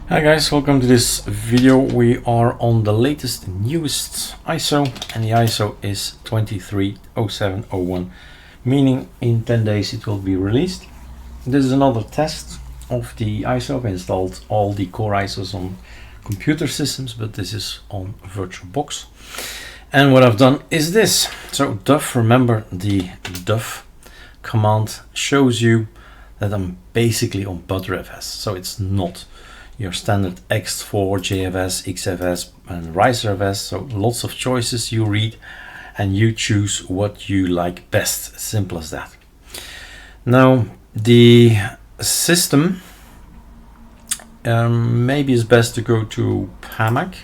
Hi guys, welcome to this video. We are on the latest, newest ISO, and the ISO is 230701, meaning in 10 days it will be released. This is another test of the ISO. I've installed all the core ISOs on computer systems, but this is on VirtualBox. And what I've done is this. So duff, remember the duff command shows you that I'm basically on BTRFS, so it's not your standard X4, JFS, XFS and RiserFS. So lots of choices you read and you choose what you like best. Simple as that. Now the system, maybe it's best to go to PAMAC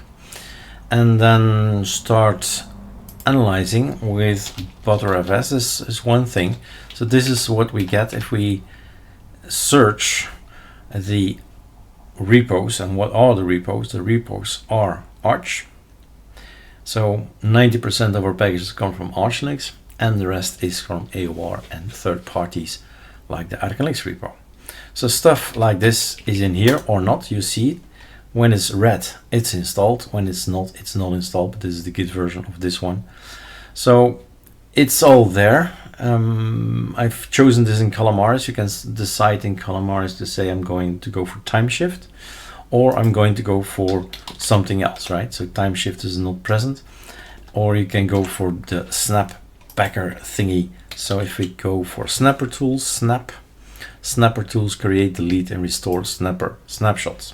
and then start analyzing with BTRFS is one thing. So this is what we get if we search the repos. And what are the repos? The repos are Arch. So 90% of our packages come from ArcoLinux and the rest is from AOR and third parties like the ArcoLinux repo. So stuff like this is in here or not. You see it. When it's red, it's installed. When it's not installed. But this is the Git version of this one. So it's all there. I've chosen this in Calamares. You can decide in Calamares to say I'm going to go for time shift or I'm going to go for something else, right? So time shift is not present, or you can go for the snap packer thingy. So if we go for snapper tools, snapper tools create, delete and restore snapshots.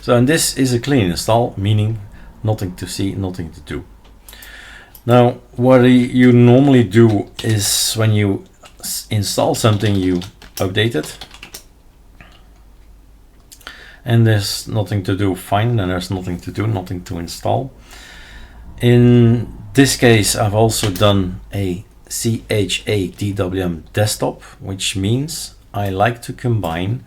So and this is a clean install, meaning nothing to see, nothing to do. Now, what you normally do is when you install something, you update it. And there's nothing to do, fine, and there's nothing to do, nothing to install. In this case, I've also done a CHADWM desktop, which means I like to combine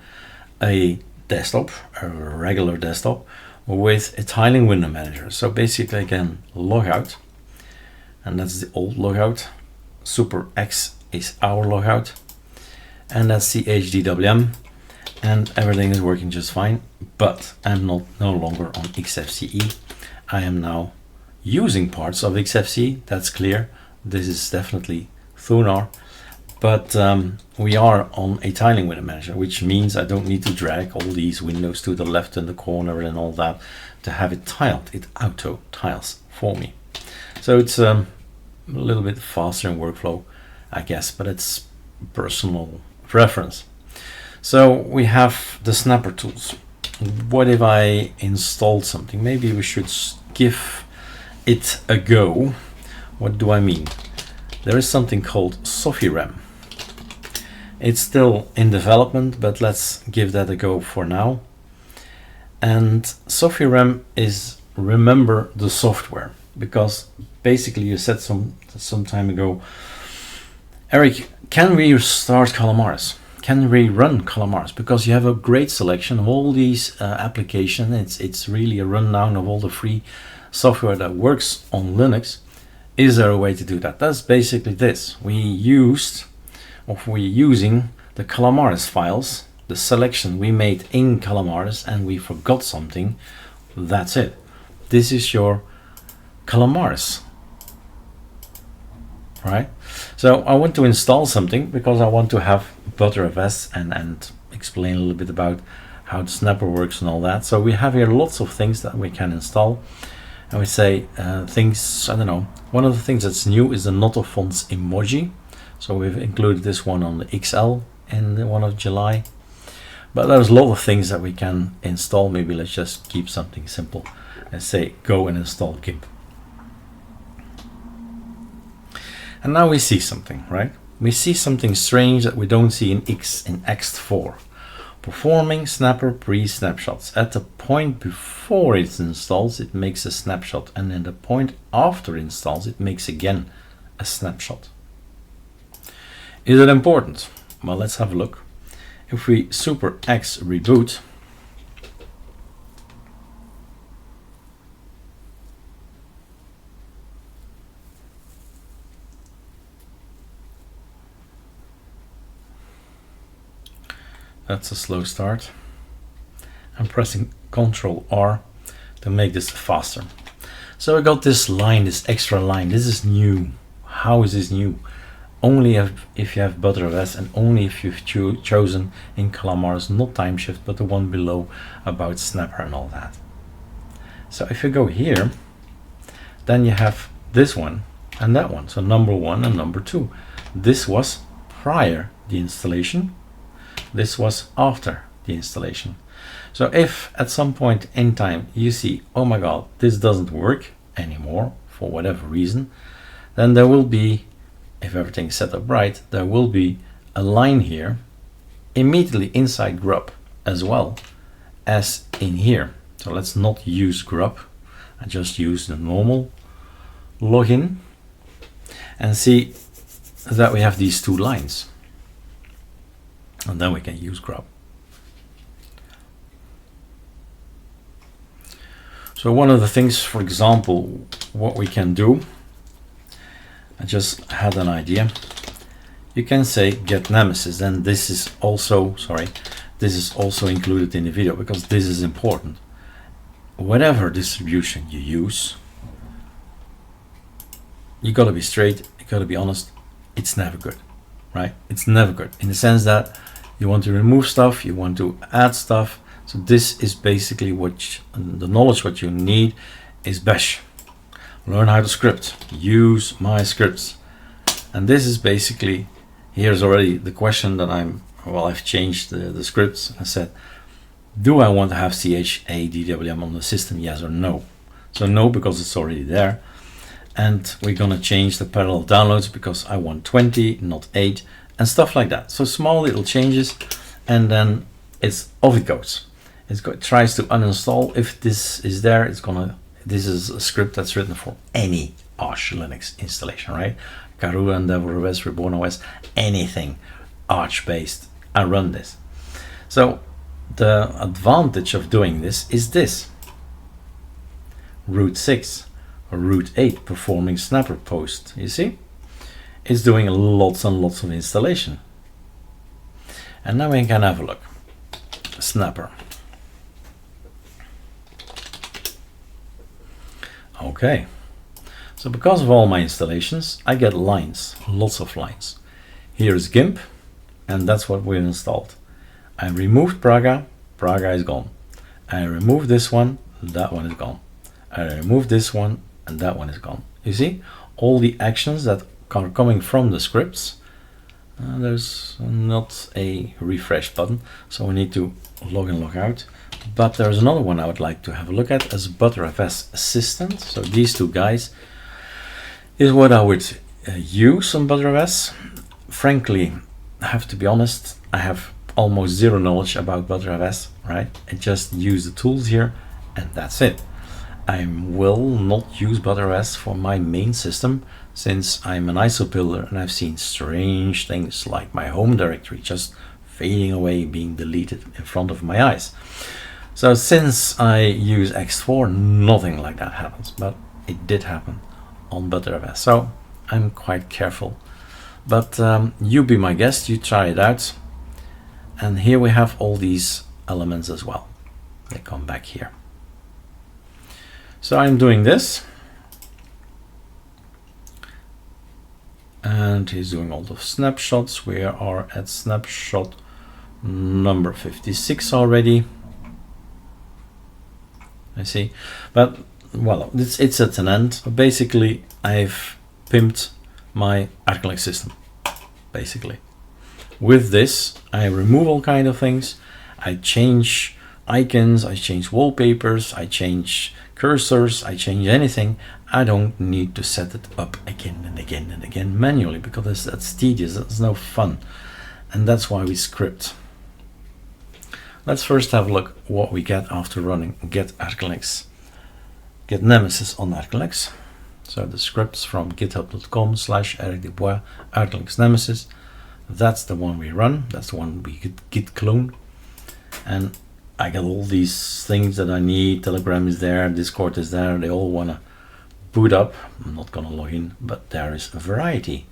a desktop, a regular desktop, with a tiling window manager. So basically, again, log out. And that's the old logout. Super X is our logout, and that's CHDWM, and everything is working just fine. But I'm no longer on XFCE. I am now using parts of XFCE. That's clear. This is definitely Thunar, but we are on a tiling window manager, which means I don't need to drag all these windows to the left in the corner and all that to have it tiled. It auto tiles for me. So it's a little bit faster in workflow, I guess, but it's personal preference. So we have the snapper tools. What if I installed something? Maybe we should give it a go. What do I mean? There is something called sofirem. It's still in development, but let's give that a go for now. And sofirem is remember the software. Because basically you said some time ago, Eric, can we start Calamares? Can we run Calamares? Because you have a great selection of all these applications. It's really a rundown of all the free software that works on Linux. Is there a way to do that? That's basically this. We're using the Calamares files, the selection we made in Calamares, and we forgot something. That's it. This is your Calamares, right? So I want to install something because I want to have BTRFS and explain a little bit about how the snapper works and all that. So we have here lots of things that we can install, and we say things, I don't know, one of the things that's new is the not of fonts emoji. So we've included this one on the XL in the one of July, but there's a lot of things that we can install. Maybe let's just keep something simple and say go and install GIMP. And now we see something, right? We see something strange that we don't see in X4. Performing snapper pre-snapshots. At the point before it installs, it makes a snapshot, and then the point after it installs, it makes again a snapshot. Is it important? Well, let's have a look. If we super X reboot, that's a slow start. I'm pressing Ctrl R to make this faster. So I got this line, this extra line. This is new. How is this new? Only if you have BTRFS, and only if you've chosen in Calamars, not Timeshift, but the one below about Snapper and all that. So if you go here, then you have this one and that one. So number 1 and number 2. This was prior the installation. This was after the installation. So if at some point in time you see, oh my god, this doesn't work anymore for whatever reason, then there will be, if everything is set up right, there will be a line here immediately inside grub as well as in here. So let's not use grub. I just use the normal login and see that we have these 2 lines. And then we can use grub. So one of the things, for example, what we can do, I just had an idea. You can say get nemesis, and this is also, this is also included in the video because this is important. Whatever distribution you use, you gotta be straight, you gotta be honest, it's never good, right? It's never good in the sense that you want to remove stuff, you want to add stuff. So this is basically the knowledge what you need is bash. Learn how to script, use my scripts. And this is basically, here's already the question that I've changed the scripts. I said, do I want to have CHA-DWM on the system, yes or no? So no, because it's already there. And we're gonna change the parallel downloads because I want 20, not 8, and stuff like that. So small little changes, and then it's off it goes. It tries to uninstall. If this is there, this is a script that's written for any Arch Linux installation, right? Karoo, Endeavor OS, Reborn OS, anything Arch based, I run this. So the advantage of doing this is this. Root 6 or Root 8 performing snapper post, you see? It's doing lots and lots of installation. And now we can have a look. Snapper. Okay, so because of all my installations, I get lines, lots of lines. Here is GIMP, and that's what we've installed. I removed Praga, Praga is gone. I removed this one, that one is gone. I removed this one, and that one is gone. You see, all the actions that are coming from the scripts, there's not a refresh button, so we need to log in, log out. But there's another one I would like to have a look at as BTRFS assistant. So these 2 guys is what I would use on BTRFS. Frankly, I have to be honest, I have almost zero knowledge about BTRFS, right? I just use the tools here and that's it. I will not use BTRFS for my main system since I'm an ISO builder and I've seen strange things like my home directory just fading away, being deleted in front of my eyes. So since I use X4, nothing like that happens, but it did happen on BTRFS. So I'm quite careful, but you be my guest, you try it out. And here we have all these elements as well. They come back here. So I'm doing this. And he's doing all the snapshots. We are at snapshot number 56 already. I see, but well, it's at an end. Basically, I've pimped my ArcoLinux system. Basically, with this, I remove all kind of things. I change icons, I change wallpapers, I change cursors, I change anything. I don't need to set it up again and again and again manually because that's tedious. That's no fun, and that's why we script. Let's first have a look what we get after running get ArcoLinux, get Nemesis on ArcoLinux. So the scripts from github.com/ericdubois ArcoLinux Nemesis. That's the one we run. That's the one we git clone. And I get all these things that I need. Telegram is there, Discord is there. They all want to boot up. I'm not going to log in, but there is a variety.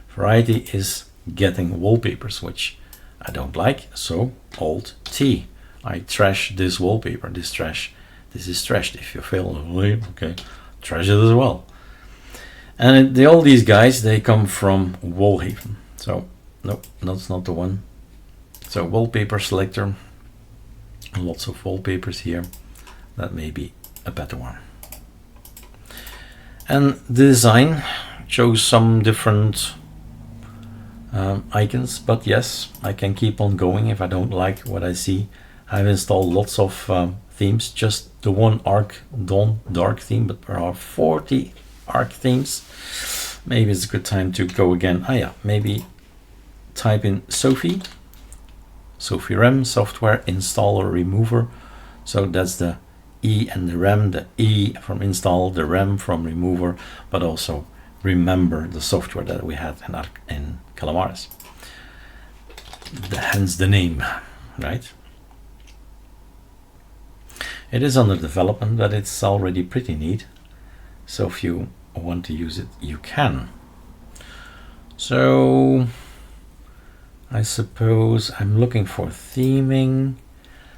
Variety is getting wallpapers, which I don't like, so Alt-T. I trash this wallpaper, this is trashed. If you fail, okay, trash it as well. And all these guys, they come from Wallhaven. So nope, that's not the one. So wallpaper selector, lots of wallpapers here. That may be a better one. And the design shows some different icons, but yes, I can keep on going if I don't like what I see. I've installed lots of themes, just the one Arc Dawn dark theme, but there are 40 Arc themes. Maybe it's a good time to go again. Ah yeah, maybe type in sofirem, software installer remover. So that's the E and the rem, the E from install, the rem from remover, but also remember the software that we had in Calamares. Hence the name, right? It is under development, but it's already pretty neat. So if you want to use it, you can. So I suppose I'm looking for theming.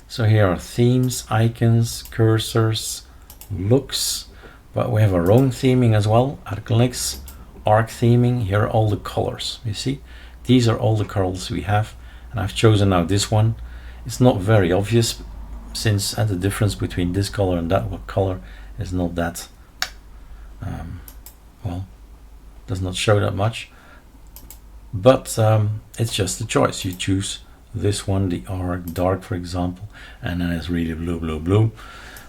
So here are themes, icons, cursors, looks, but we have our own theming as well. ArcoLinux, Arc theming. Here are all the colors. You see, these are all the colors we have, and I've chosen now this one. It's not very obvious, since the difference between this color and that color is not that well, does not show that much, but it's just a choice. You choose this one, the Arc Dark, for example, and then it's really blue, blue, blue,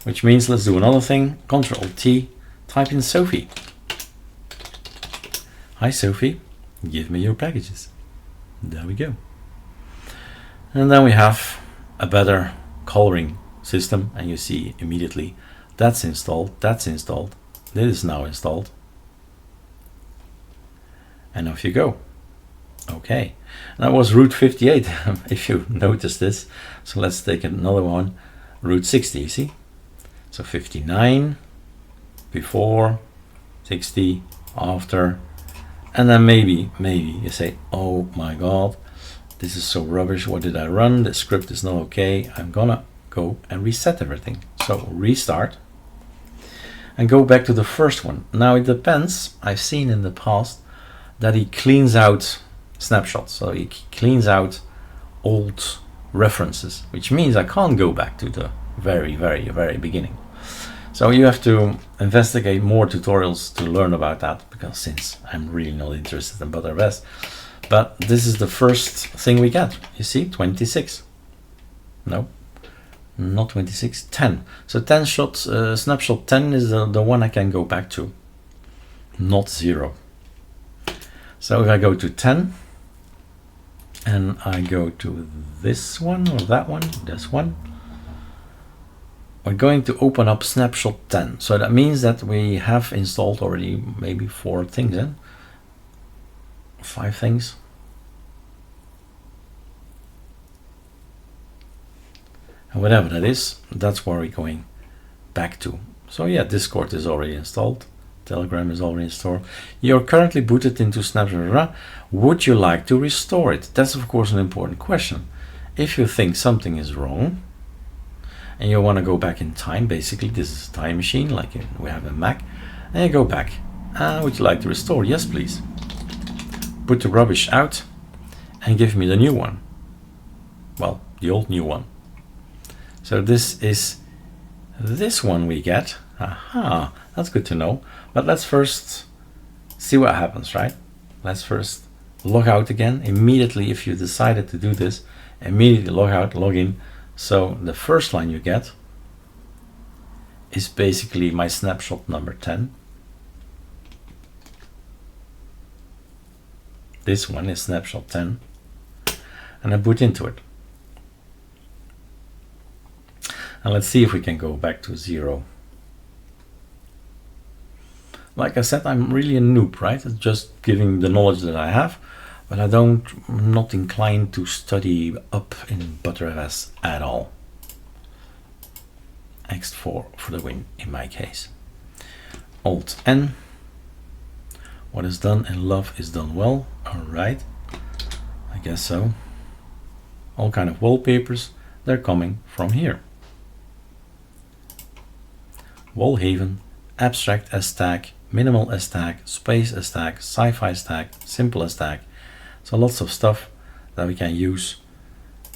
which means let's do another thing. Control T, type in Sophie. Hi Sophie, give me your packages. There we go. And then we have a better coloring system, and you see immediately that's installed, this is now installed, and off you go. Okay, that was Route 58 if you noticed this. So let's take another one, Route 60, you see? So 59 before, 60 after, and then maybe you say, oh my god, this is so rubbish, what did I run? The script is not okay. I'm gonna go and reset everything. So restart and go back to the first one. Now it depends. I've seen in the past that he cleans out snapshots, so he cleans out old references, which means I can't go back to the very beginning. So you have to investigate more tutorials to learn about that, because since I'm really not interested in BTRFS, but this is the first thing we get. You see, 26. No, not 26, 10. So 10 shots, snapshot 10 is the one I can go back to, not 0. So if I go to 10 and I go to this one or that one, this one, we're going to open up snapshot 10. So that means that we have installed already maybe 4 things in, 5 things. And whatever that is, that's where we're going back to. So yeah, Discord is already installed. Telegram is already installed. You're currently booted into Snapshot. Would you like to restore it? That's of course an important question. If you think something is wrong and you want to go back in time, basically this is a time machine like we have a Mac, and you go back. Would you like to restore? Yes, please. Put the rubbish out and give me the new one. Well, the old new one. So this is this one we get. Aha, that's good to know. But let's first see what happens, right? Let's first log out again. Immediately, if you decided to do this, immediately log out, log in. So the first line you get is basically my snapshot number 10. This one is snapshot 10. And I boot into it. And let's see if we can go back to 0. Like I said, I'm really a noob, right? It's just giving the knowledge that I have, but I'm not inclined to study up in BTRFS at all. X4 for the win in my case. Alt N. What is done in love is done well. All right, I guess so. All kind of wallpapers. they're coming from here. Wallhaven, abstract as tag, minimal as tag, space as tag, sci-fi as tag, simple as tag. So lots of stuff that we can use.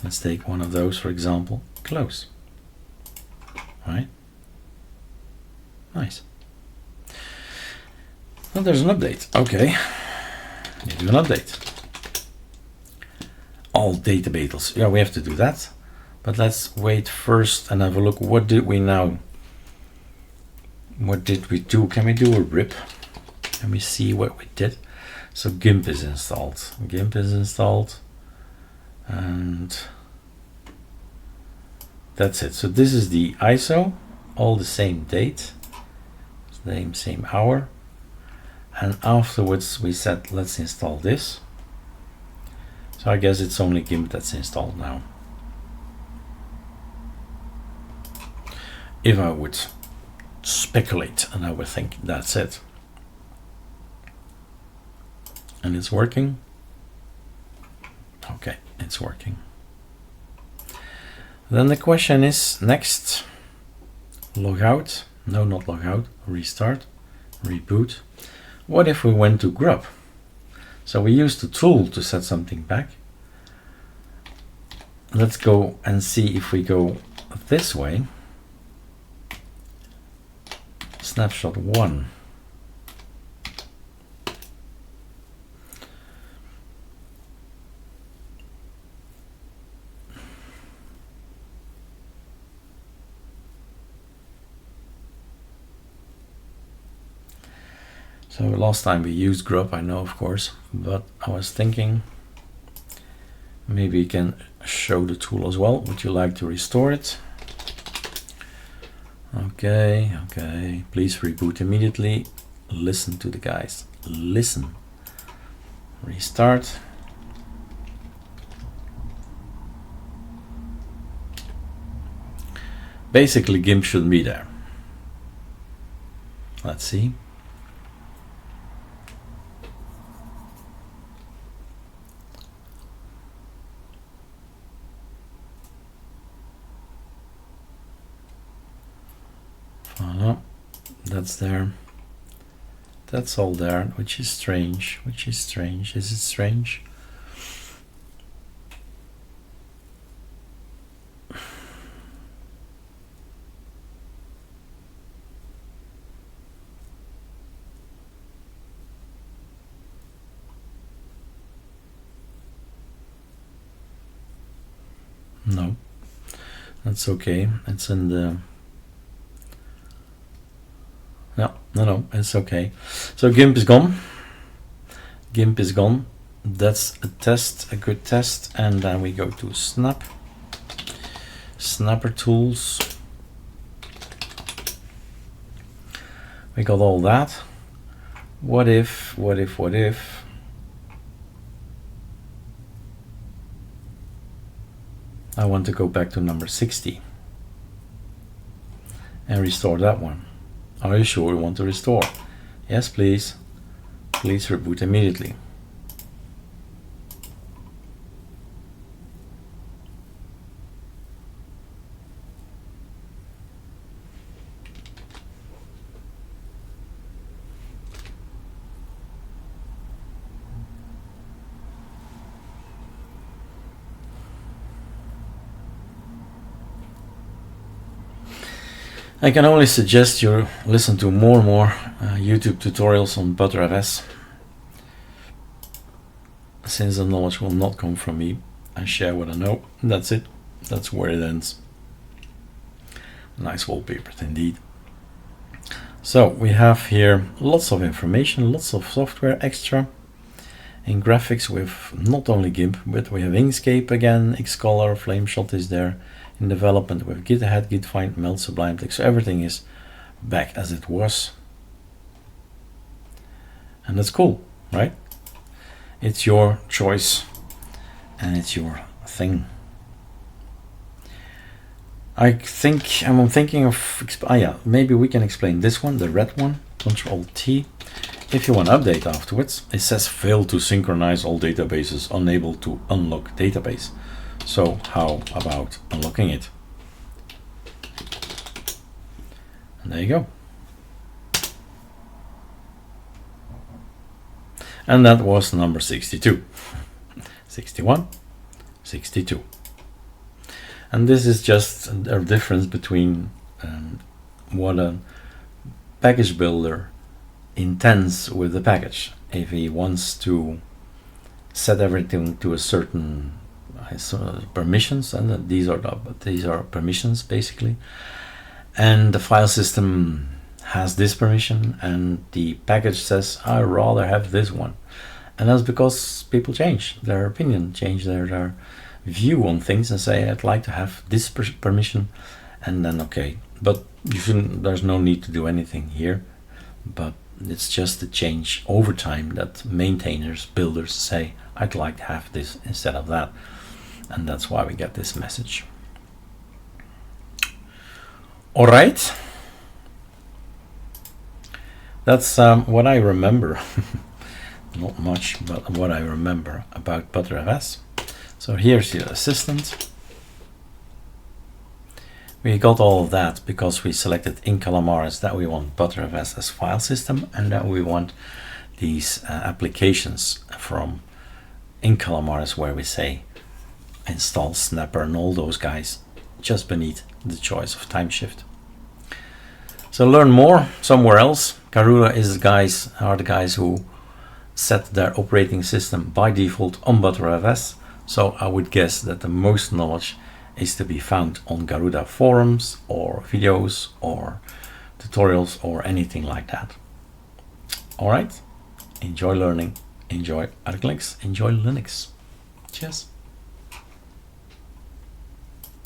Let's take one of those, for example, close. Right? Nice. Well, there's an update. Okay. You do an update. All databases. Yeah, we have to do that. But let's wait first and have a look. What did we now? What did we do? Can we do a rip? Let me see what we did. So GIMP is installed. GIMP is installed. And that's it. So this is the ISO, all the same date, same hour. And afterwards we said, let's install this. So I guess it's only GIMP that's installed now. If I would speculate, and I would think that's it. And it's working. Okay, it's working. Then the question is next, log out. No, not log out, restart, reboot. What if we went to grub? So we used the tool to set something back. Let's go and see if we go this way. Snapshot 1. So last time we used grub, I know, of course, but I was thinking maybe you can show the tool as well. Would you like to restore it? Okay, okay. Please reboot immediately. Listen to the guys. Listen. Restart. Basically, GIMP shouldn't be there. Let's see. That's there. That's all there, which is strange. Which is strange. Is it strange? No, that's okay. It's in the no, it's okay. So GIMP is gone. GIMP is gone. That's a test, a good test. And then we go to Snapper tools. We got all that. What if? I want to go back to number 60 and restore that one. Are you sure you want to restore? Yes, please. Please reboot immediately. I can only suggest you listen to more and more YouTube tutorials on BTRFS. Since the knowledge will not come from me, I share what I know. That's it. That's where it ends. Nice wallpapers indeed. So we have here lots of information, lots of software extra. In graphics with not only GIMP, but we have Inkscape again, Xcolor, Flameshot is there. In development with Git ahead, Git find, melt, Sublime Text, so everything is back as it was. And that's cool, right? It's your choice and it's your thing. I'm thinking of, maybe we can explain this one, the red one, Control T. If you want to update afterwards, it says failed to synchronize all databases, unable to unlock database. So how about unlocking it? And there you go. And that was number 62. 61, 62. And this is just a difference between what a package builder intends with the package. If he wants to set everything to a certain permissions, and these are permissions basically, and the file system has this permission, and the package says I rather have this one, and that's because people change their opinion, change their view on things, and say I'd like to have this permission, and then okay, but you shouldn't, there's no need to do anything here, but it's just a change over time that maintainers, builders say I'd like to have this instead of that, and that's why we get this message. All right, that's what I remember. Not much, but what I remember about BTRFS. So here's your assistant. We got all of that because we selected in Calamares that we want BTRFS as file system, and that we want these applications from in Calamares where we say install Snapper and all those guys just beneath the choice of time shift. So learn more somewhere else. Garuda are the guys who set their operating system by default on BTRFS. So I would guess that the most knowledge is to be found on Garuda forums or videos or tutorials or anything like that. All right, enjoy learning, enjoy ArcoLinux, enjoy Linux. Cheers.